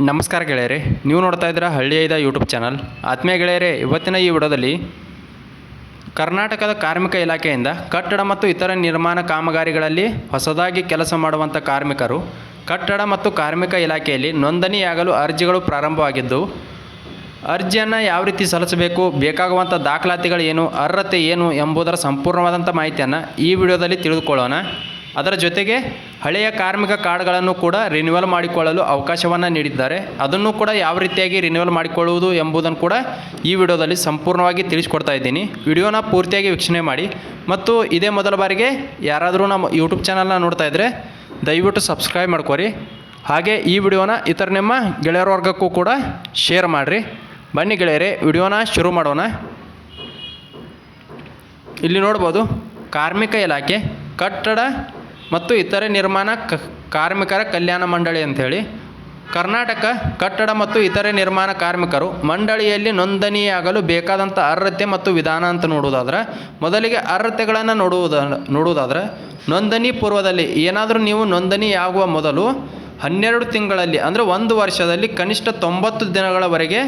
ನಮಸ್ಕಾರ ಗೆಳೆಯರೆ, ನೀವು ನೋಡ್ತಾ ಇದ್ದೀರಾ ಹಳ್ಳಿಯದ ಯೂಟ್ಯೂಬ್ ಚಾನಲ್. ಆತ್ಮೀಯ ಗೆಳೆಯರೆ, ಇವತ್ತಿನ ಈ ವಿಡಿಯೋದಲ್ಲಿ ಕರ್ನಾಟಕದ ಕಾರ್ಮಿಕ ಇಲಾಖೆಯಿಂದ ಕಟ್ಟಡ ಮತ್ತು ಇತರ ನಿರ್ಮಾಣ ಕಾಮಗಾರಿಗಳಲ್ಲಿ ಹೊಸದಾಗಿ ಕೆಲಸ ಮಾಡುವಂಥ ಕಾರ್ಮಿಕರು ಕಟ್ಟಡ ಮತ್ತು ಕಾರ್ಮಿಕ ಇಲಾಖೆಯಲ್ಲಿ ನೋಂದಣಿಯಾಗಲು ಅರ್ಜಿಗಳು ಪ್ರಾರಂಭವಾಗಿದ್ದು, ಅರ್ಜಿಯನ್ನು ಯಾವ ರೀತಿ ಸಲ್ಲಿಸಬೇಕು, ಬೇಕಾಗುವಂಥ ದಾಖಲಾತಿಗಳು ಏನು, ಅರ್ಹತೆ ಏನು ಎಂಬುದರ ಸಂಪೂರ್ಣವಾದಂಥ ಮಾಹಿತಿಯನ್ನು ಈ ವಿಡಿಯೋದಲ್ಲಿ ತಿಳಿದುಕೊಳ್ಳೋಣ. ಅದರ ಜೊತೆಗೆ ಹಳೆಯ ಕಾರ್ಮಿಕ ಕಾರ್ಡ್ಗಳನ್ನು ಕೂಡ ರಿನ್ಯೂವಲ್ ಮಾಡಿಕೊಳ್ಳಲು ಅವಕಾಶವನ್ನು ನೀಡಿದ್ದಾರೆ. ಅದನ್ನು ಕೂಡ ಯಾವ ರೀತಿಯಾಗಿ ರಿನ್ಯೂವಲ್ ಮಾಡಿಕೊಳ್ಳುವುದು ಎಂಬುದನ್ನು ಕೂಡ ಈ ವಿಡಿಯೋದಲ್ಲಿ ಸಂಪೂರ್ಣವಾಗಿ ತಿಳಿಸ್ಕೊಡ್ತಾ ಇದ್ದೀನಿ. ವಿಡಿಯೋನ ಪೂರ್ತಿಯಾಗಿ ವೀಕ್ಷಣೆ ಮಾಡಿ. ಮತ್ತು ಇದೇ ಮೊದಲ ಬಾರಿಗೆ ಯಾರಾದರೂ ನಮ್ಮ ಯೂಟ್ಯೂಬ್ ಚಾನಲ್ನ ನೋಡ್ತಾ ಇದ್ದರೆ ದಯವಿಟ್ಟು ಸಬ್ಸ್ಕ್ರೈಬ್ ಮಾಡ್ಕೊರಿ. ಹಾಗೆ ಈ ವಿಡಿಯೋನ ಇತರ ನಿಮ್ಮ ಗೆಳೆಯರ ವರ್ಗಕ್ಕೂ ಕೂಡ ಶೇರ್ ಮಾಡಿರಿ. ಬನ್ನಿ ಗೆಳೆಯರೆ, ವಿಡಿಯೋನ ಶುರು ಮಾಡೋಣ. ಇಲ್ಲಿ ನೋಡ್ಬೋದು, ಕಾರ್ಮಿಕ ಇಲಾಖೆ ಕಟ್ಟಡ ಮತ್ತು ಇತರೆ ನಿರ್ಮಾಣ ಕಾರ್ಮಿಕರ ಕಲ್ಯಾಣ ಮಂಡಳಿ ಅಂಥೇಳಿ ಕರ್ನಾಟಕ ಕಟ್ಟಡ ಮತ್ತು ಇತರೆ ನಿರ್ಮಾಣ ಕಾರ್ಮಿಕರು ಮಂಡಳಿಯಲ್ಲಿ ನೋಂದಣಿಯಾಗಲು ಬೇಕಾದಂಥ ಅರ್ಹತೆ ಮತ್ತು ವಿಧಾನ ಅಂತ ನೋಡುವುದಾದ್ರೆ, ಮೊದಲಿಗೆ ಅರ್ಹತೆಗಳನ್ನು ನೋಡುವುದಾದ್ರೆ ನೋಂದಣಿ ಪೂರ್ವದಲ್ಲಿ ಏನಾದರೂ ನೀವು ನೋಂದಣಿಯಾಗುವ ಮೊದಲು 12 ತಿಂಗಳಲ್ಲಿ ಅಂದರೆ 1 ವರ್ಷದಲ್ಲಿ ಕನಿಷ್ಠ 90 ದಿನಗಳವರೆಗೆ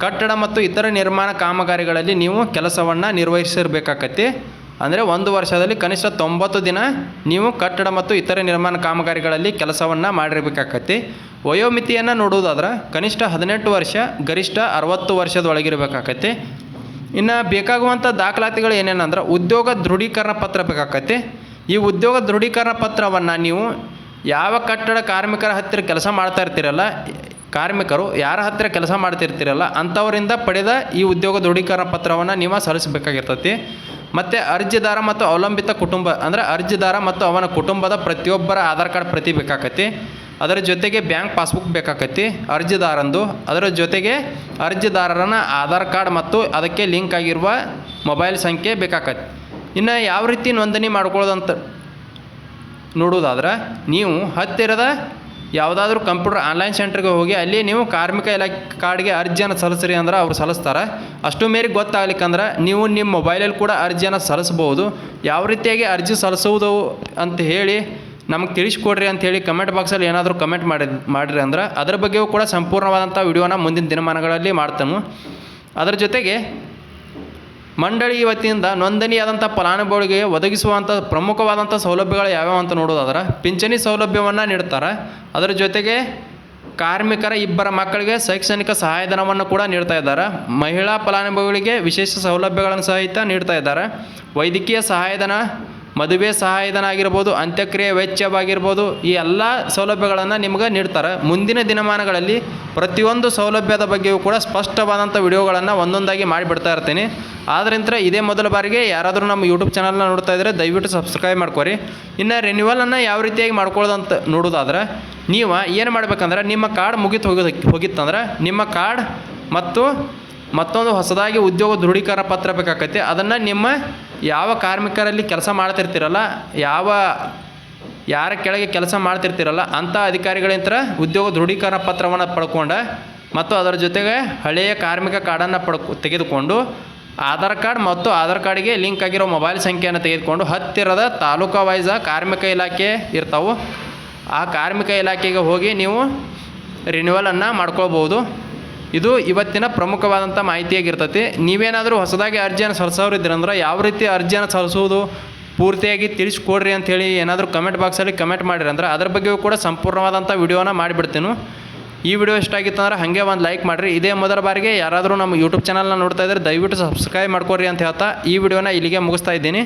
ಕಟ್ಟಡ ಮತ್ತು ಇತರ ನಿರ್ಮಾಣ ಕಾಮಗಾರಿಗಳಲ್ಲಿ ನೀವು ಕೆಲಸವನ್ನು ನಿರ್ವಹಿಸಿರಬೇಕಾಗತ್ತೆ. ಅಂದರೆ 1 ವರ್ಷದಲ್ಲಿ ಕನಿಷ್ಠ 90 ದಿನ ನೀವು ಕಟ್ಟಡ ಮತ್ತು ಇತರೆ ನಿರ್ಮಾಣ ಕಾಮಗಾರಿಗಳಲ್ಲಿ ಕೆಲಸವನ್ನು ಮಾಡಿರಬೇಕಾಗತ್ತೆ. ವಯೋಮಿತಿಯನ್ನು ನೋಡುವುದಾದ್ರೆ ಕನಿಷ್ಠ 18 ವರ್ಷ, ಗರಿಷ್ಠ 60 ವರ್ಷದೊಳಗಿರಬೇಕಾಗತ್ತೆ. ಇನ್ನು ಬೇಕಾಗುವಂಥ ದಾಖಲಾತಿಗಳು ಏನೇನಂದ್ರೆ ಉದ್ಯೋಗ ದೃಢೀಕರಣ ಪತ್ರ ಬೇಕಾಗತ್ತೆ. ಈ ಉದ್ಯೋಗ ದೃಢೀಕರಣ ಪತ್ರವನ್ನು ನೀವು ಯಾವ ಕಟ್ಟಡ ಕಾರ್ಮಿಕರ ಹತ್ತಿರ ಕೆಲಸ ಮಾಡ್ತಾ ಇರ್ತೀರಲ್ಲ, ಕಾರ್ಮಿಕರು ಯಾರ ಹತ್ತಿರ ಕೆಲಸ ಮಾಡ್ತಿರ್ತೀರಲ್ಲ ಅಂಥವರಿಂದ ಪಡೆದ ಈ ಉದ್ಯೋಗ ದೃಢೀಕರಣ ಪತ್ರವನ್ನು ನೀವು ಸಲ್ಲಿಸಬೇಕಾಗಿರ್ತೈತಿ. ಮತ್ತು ಅರ್ಜಿದಾರ ಮತ್ತು ಅವಲಂಬಿತ ಕುಟುಂಬ ಅಂದರೆ ಅರ್ಜಿದಾರ ಮತ್ತು ಅವನ ಕುಟುಂಬದ ಪ್ರತಿಯೊಬ್ಬರ ಆಧಾರ್ ಕಾರ್ಡ್ ಪ್ರತಿ ಬೇಕಾಗತ್ತೆ. ಅದರ ಜೊತೆಗೆ ಬ್ಯಾಂಕ್ ಪಾಸ್ಬುಕ್ ಬೇಕಾಗತ್ತೆ ಅರ್ಜಿದಾರಂದು. ಅದರ ಜೊತೆಗೆ ಅರ್ಜಿದಾರನ ಆಧಾರ್ ಕಾರ್ಡ್ ಮತ್ತು ಅದಕ್ಕೆ ಲಿಂಕ್ ಆಗಿರುವ ಮೊಬೈಲ್ ಸಂಖ್ಯೆ ಬೇಕಾಗತ್ತೆ. ಇನ್ನು ಯಾವ ರೀತಿ ನೋಂದಣಿ ಮಾಡ್ಕೊಳ್ಳೋದಂತ ನೋಡುವುದಾದ್ರೆ, ನೀವು ಹತ್ತಿರದ ಯಾವುದಾದ್ರೂ ಕಂಪ್ಯೂಟರ್ ಆನ್ಲೈನ್ ಸೆಂಟ್ರಿಗೆ ಹೋಗಿ ಅಲ್ಲಿ ನೀವು ಕಾರ್ಮಿಕ ಇಲಾಖೆ ಕಾರ್ಡ್ಗೆ ಅರ್ಜಿಯನ್ನು ಸಲ್ಲಿಸ್ರಿ ಅಂದ್ರೆ ಅವ್ರು ಸಲ್ಲಿಸ್ತಾರೆ. ಅಷ್ಟು ಮೇರೆಗೆ ಗೊತ್ತಾಗ್ಲಿಕ್ಕಂದ್ರೆ ನೀವು ನಿಮ್ಮ ಮೊಬೈಲಲ್ಲಿ ಕೂಡ ಅರ್ಜಿಯನ್ನು ಸಲ್ಲಿಸ್ಬೋದು. ಯಾವ ರೀತಿಯಾಗಿ ಅರ್ಜಿ ಸಲ್ಲಿಸುವುದು ಅಂತ ಹೇಳಿ ನಮಗೆ ತಿಳಿಸ್ಕೊಡ್ರಿ ಅಂಥೇಳಿ ಕಮೆಂಟ್ ಬಾಕ್ಸಲ್ಲಿ ಏನಾದರೂ ಕಮೆಂಟ್ ಮಾಡಿರಿ ಅಂದ್ರೆ ಅದರ ಬಗ್ಗೆಯೂ ಕೂಡ ಸಂಪೂರ್ಣವಾದಂಥ ವಿಡಿಯೋನ ಮುಂದಿನ ದಿನಮಾನಗಳಲ್ಲಿ ಮಾಡ್ತಾನು. ಅದರ ಜೊತೆಗೆ ಮಂಡಳಿ ವತಿಯಿಂದ ನೋಂದಣಿಯಾದಂಥ ಫಲಾನುಭವಿಗಳಿಗೆ ಒದಗಿಸುವಂಥ ಪ್ರಮುಖವಾದಂಥ ಸೌಲಭ್ಯಗಳು ಯಾವ್ಯಾವ ಅಂತ ನೋಡೋದಾದ್ರೆ, ಪಿಂಚಣಿ ಸೌಲಭ್ಯವನ್ನು ನೀಡ್ತಾರೆ. ಅದರ ಜೊತೆಗೆ ಕಾರ್ಮಿಕರ 2 ಮಕ್ಕಳಿಗೆ ಶೈಕ್ಷಣಿಕ ಸಹಾಯಧನವನ್ನು ಕೂಡ ನೀಡ್ತಾ ಇದ್ದಾರೆ. ಮಹಿಳಾ ಫಲಾನುಭವಿಗಳಿಗೆ ವಿಶೇಷ ಸೌಲಭ್ಯಗಳನ್ನು ಸಹಿತ ನೀಡ್ತಾ ಇದ್ದಾರೆ. ವೈದ್ಯಕೀಯ ಸಹಾಯಧನ, ಮದುವೆ ಸಹಾಯಧನ ಆಗಿರ್ಬೋದು, ಅಂತ್ಯಕ್ರಿಯೆ ವೆಚ್ಚವಾಗಿರ್ಬೋದು, ಈ ಎಲ್ಲ ಸೌಲಭ್ಯಗಳನ್ನು ನಿಮ್ಗೆ ನೀಡ್ತಾರೆ. ಮುಂದಿನ ದಿನಮಾನಗಳಲ್ಲಿ ಪ್ರತಿಯೊಂದು ಸೌಲಭ್ಯದ ಬಗ್ಗೆಯೂ ಕೂಡ ಸ್ಪಷ್ಟವಾದಂಥ ವಿಡಿಯೋಗಳನ್ನು ಒಂದೊಂದಾಗಿ ಮಾಡಿಬಿಡ್ತಾ ಇರ್ತೀನಿ. ಆದ್ದರಿಂದ ಇದೇ ಮೊದಲ ಬಾರಿಗೆ ಯಾರಾದರೂ ನಮ್ಮ ಯೂಟ್ಯೂಬ್ ಚಾನಲ್ನ ನೋಡ್ತಾ ಇದ್ದರೆ ದಯವಿಟ್ಟು ಸಬ್ಸ್ಕ್ರೈಬ್ ಮಾಡ್ಕೊರಿ. ಇನ್ನು ರಿನ್ಯೂವಲನ್ನು ಯಾವ ರೀತಿಯಾಗಿ ಮಾಡ್ಕೊಳ್ಳೋದಂತ ನೋಡೋದಾದ್ರೆ, ನೀವು ಏನು ಮಾಡಬೇಕಂದ್ರೆ, ನಿಮ್ಮ ಕಾರ್ಡ್ ಹೋಗಿತ್ತಂದ್ರೆ ನಿಮ್ಮ ಕಾರ್ಡ್ ಮತ್ತು ಮತ್ತೊಂದು ಹೊಸದಾಗಿ ಉದ್ಯೋಗ ದೃಢೀಕರಣ ಪತ್ರ ಬೇಕಾಗತ್ತೆ. ಅದನ್ನು ನಿಮ್ಮ ಯಾವ ಕಾರ್ಮಿಕರಲ್ಲಿ ಕೆಲಸ ಮಾಡ್ತಿರ್ತೀರಲ್ಲ, ಯಾರ ಕೆಳಗೆ ಕೆಲಸ ಮಾಡ್ತಿರ್ತೀರಲ್ಲ ಅಂಥ ಅಧಿಕಾರಿಗಳಿಂದ ಉದ್ಯೋಗ ದೃಢೀಕರಣ ಪತ್ರವನ್ನು ಪಡ್ಕೊಂಡು ಮತ್ತು ಅದರ ಜೊತೆಗೆ ಹಳೆಯ ಕಾರ್ಮಿಕ ಕಾರ್ಡನ್ನು ತೆಗೆದುಕೊಂಡು ಆಧಾರ್ ಕಾರ್ಡ್ ಮತ್ತು ಆಧಾರ್ ಕಾರ್ಡಿಗೆ ಲಿಂಕ್ ಆಗಿರೋ ಮೊಬೈಲ್ ಸಂಖ್ಯೆಯನ್ನು ತೆಗೆದುಕೊಂಡು ಹತ್ತಿರದ ತಾಲೂಕಾ ವೈಸ ಕಾರ್ಮಿಕ ಇಲಾಖೆ ಇರ್ತಾವೆ, ಆ ಕಾರ್ಮಿಕ ಇಲಾಖೆಗೆ ಹೋಗಿ ನೀವು ರಿನ್ಯೂವಲನ್ನು ಮಾಡ್ಕೊಳ್ಬೋದು. ಇದು ಇವತ್ತಿನ ಪ್ರಮುಖವಾದಂಥ ಮಾಹಿತಿಯಾಗಿರ್ತೈತಿ. ನೀವೇನಾದರೂ ಹೊಸದಾಗಿ ಅರ್ಜಿಯನ್ನು ಸಲ್ಲಿಸೋರಿದ್ದೀರಂದ್ರೆ ಯಾವ ರೀತಿ ಅರ್ಜಿಯನ್ನು ಸಲ್ಲಿಸೋದು ಪೂರ್ತಿಯಾಗಿ ತಿಳಿಸ್ಕೊಡ್ರಿ ಅಂಥೇಳಿ ಏನಾದರೂ ಕಮೆಂಟ್ ಬಾಕ್ಸಲ್ಲಿ ಕಮೆಂಟ್ ಮಾಡಿರಿ ಅಂದ್ರೆ ಅದರ ಬಗ್ಗೆಯೂ ಕೂಡ ಸಂಪೂರ್ಣವಾದಂಥ ವಿಡಿಯೋನ ಮಾಡಿಬಿಡ್ತೀನಿ. ಈ ವಿಡಿಯೋ ಇಷ್ಟ ಆಗಿತ್ತು ಅಂದ್ರೆ ಹಾಗೆ ಒಂದು ಲೈಕ್ ಮಾಡಿರಿ. ಇದೇ ಮೊದಲ ಬಾರಿಗೆ ಯಾರಾದರೂ ನಮ್ಮ ಯೂಟ್ಯೂಬ್ ಚಾನಲ್ನ ನೋಡ್ತಾ ಇದ್ದರೆ ದಯವಿಟ್ಟು ಸಬ್ಸ್ಕ್ರೈಬ್ ಮಾಡ್ಕೊರಿ ಅಂತ ಹೇಳ್ತಾ ಈ ವಿಡಿಯೋನ ಇಲ್ಲಿಗೆ ಮುಗಿಸ್ತಾ ಇದ್ದೀನಿ.